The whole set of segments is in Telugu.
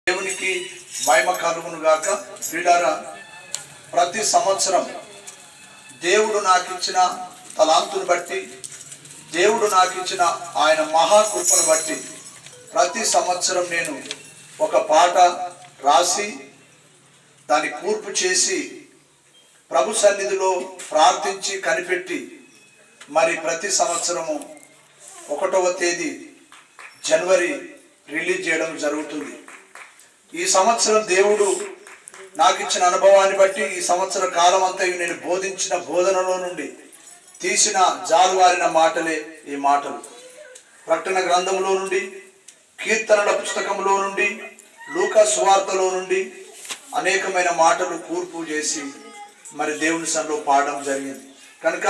దేవునికి మహిమ కలుగును గాక. ప్రియులారా, ప్రతి సంవత్సరం దేవుడు నాకు ఇచ్చిన తలాంతును బట్టి, దేవుడు నాకు ఇచ్చిన ఆయన మహాకృపను బట్టి ప్రతి సంవత్సరం నేను ఒక పాట రాసి దాన్ని కూర్పు చేసి ప్రభు సన్నిధిలో ప్రార్థించి కనిపెట్టి మరి ప్రతి సంవత్సరము 1వ తేదీ జనవరి రిలీజ్ చేయడం జరుగుతుంది. ఈ సంవత్సరం దేవుడు నాకు ఇచ్చిన అనుభవాన్ని బట్టి ఈ సంవత్సర కాలం అంతా నేను బోధించిన బోధనలో నుండి తీసిన జాలువారిన మాటలే ఈ మాటలు. ప్రకటన గ్రంథంలో నుండి, కీర్తనల పుస్తకంలో నుండి, లూకా సువార్తలో నుండి అనేకమైన మాటలు కూర్పు చేసి మరి దేవుని సన్నిధిలో పాడడం జరిగింది. కనుక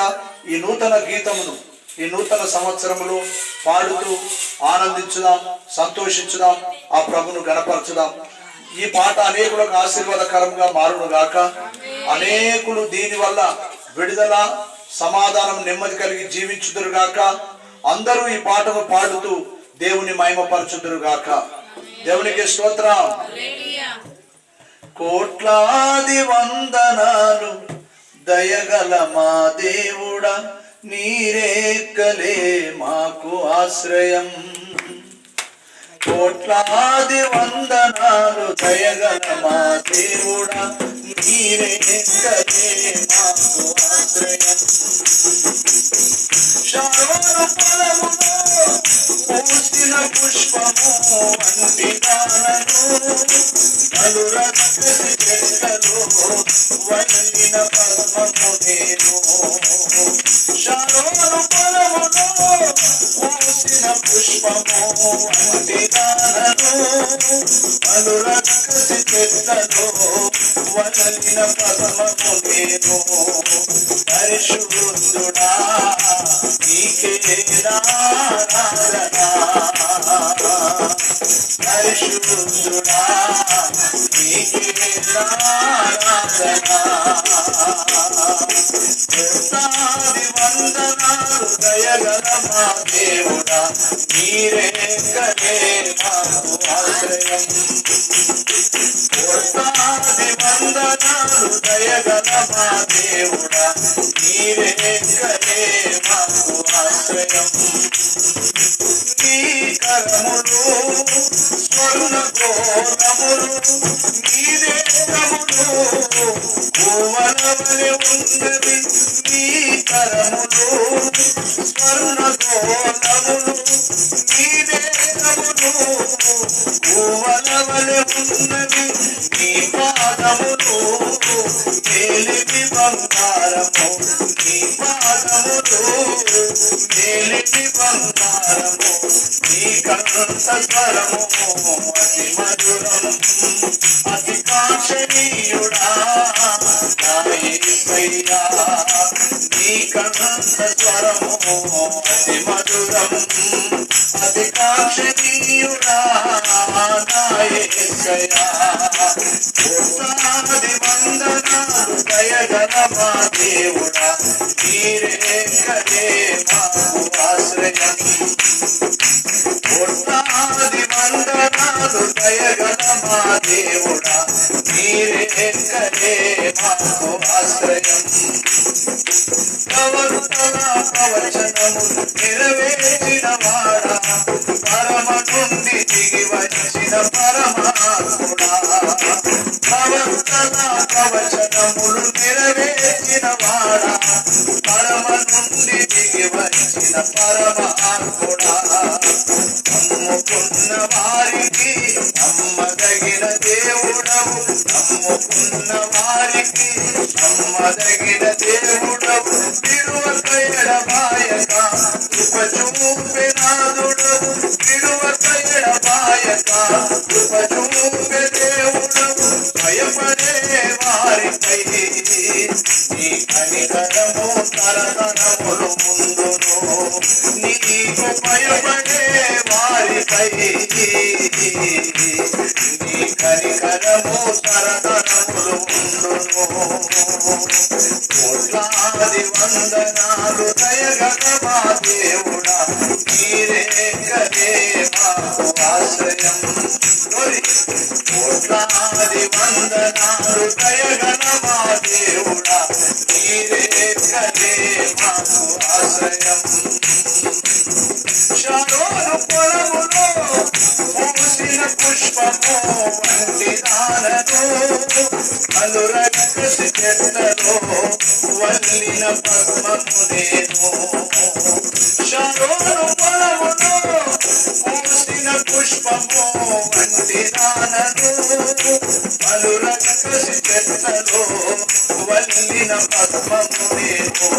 ఈ నూతన గీతమును ఈ నూతన సంవత్సరంలో పాడుతూ ఆనందించుదాం, సంతోషించుదాం, ఆ ప్రభును గణపరచుదాం. ఈ పాట అనేకులకు ఆశీర్వాదకరంగా మారును గాక. అనేకులు దీనివల్ల విడుదల, సమాధానం, నెమ్మది కలిగి జీవించుదురు గాక. అందరూ ఈ పాటను పాడుతూ దేవుని మహిమపరచుదురు గాక. దేవునికి స్తోత్రం. కోట్లాది వందనాలు దయగల మా దేవుడా, నీరేక్కలే మాకు ఆశ్రయం. కోట్లాది వందనాలు దయగల మా దేవుడా, నీరేక్కలే మాకు ఆశ్రయం. శారోను పొలములో పూసిన పుష్పము వంటి దానను, నలురకసి చెట్లలో వల్లిన పద్మము నేను. శారోను పొలములో పూసిన పుష్పము వంటి దానను, నలురకసి చెట్లలో వల్లిన పద్మము నేను. పరిశుద్ధుడా నీకే ఆరాధన, పరిశుద్ధుడా నీకే ఆరాధన. కోట్లాది వందనాలు దయగల మా దేవుడా, నీరేక్కలే మాకు ఆశ్రయం. కోట్లాది వందనాలు దయగల మా దేవుడా, నీరేక్కలే మాకు ఆశ్రయం. నీ కరములు స్వర్ణ గోళములు, నీ దేహములు కోవలవలె ఉన్నది. నీ కరములు స్వర్ణ గోళములు, నీ దేహములు కోవలవలె ఉన్నది. నీ పాదములు మేలిమి బంగారము, నీ పాదములు మేలిమి బంగారము. నీ కంఠ స్వరము అతి మధురం, అతి కాంక్షణీయుడా నా యేసయ్యా. నీ కంఠ స్వరము అతి మధురం, అతి కాంక్షణీయుడా నా యేసయ్యా. కోట్లాది వందనాలు దయగల మా దేవుడా, నీరేక్కలే మాకు ఆశ్రయం. కోట్లాది వందనాలు దయగల మా దేవుడా, నీరేక్కలే మాకు ఆశ్రయం. ప్రవక్తల ప్రవచనము నెరవేర్చిన వాడా, పరమ నుండి దిగి వచ్చిన పరమాత్ముడా. ప్రవక్తల ప్రవచనములు నెరవేర్చిన వాడా, పరమ నుండి దిగి వచ్చిన పరమాత్ముడా. నమ్ముకున్న వారికి నమ్మదగిన దేవుడవు, నమ్ముకున్న వారికి నమ్మదగిన దేవుడవు. విడువక ఎడబాయక కృప చూపే నాదుడవు, విడువక ఎడబాయక కృప చూపే దేవుడవు. భయపడే వారిపై నీ కనికరము తరతరములు ముందును, నీకు భయపడే వారిపై నీ కనికరము తరతరములు ముందును. కోట్లాది వందనాలు దయగల మా దేవుడా, నీరేక్కలే మాకు ఆశ్రయం. కోట్లాది వందనాలు దయగల మా దేవుడా, నీరే కదే మాకు ఆశ్రయం. షారోను పొలములో పూసిన పుష్పము వంటి దానను, అనురక్కసి చెట్లలో వల్లిన పద్మము నేను. షారోను పొలములో పూసిన పుష్పము వంటి దానను, అనురక్కసి చెట్లలో వల్లిన పద్మము నేను.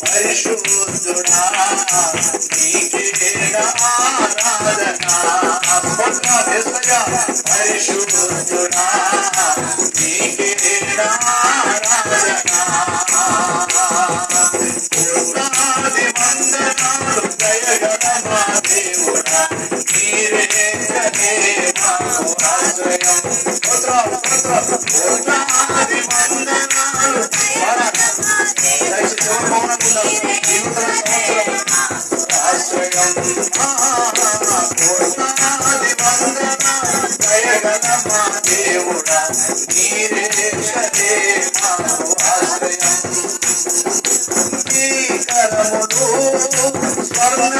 పరిశుద్ధుడా నీకే ఆరాధన. పరిశుద్ధుడా నీకే ఆరాధన. కోట్లాది వందనాలు దయగల మా దేవుడా, నీరే కదే మాకు ఆశ్రయం. కోట్లాది వందనాలు. దయచేసి మౌనంగా ఈ నూతన సంవత్సరం ఆశ్రయం. కోట్లాది వందనాలు దయగల మా దేవుడా, నీరే కదే మాకు ఆశ్రయం. ఈ కరములు స్వర్ణ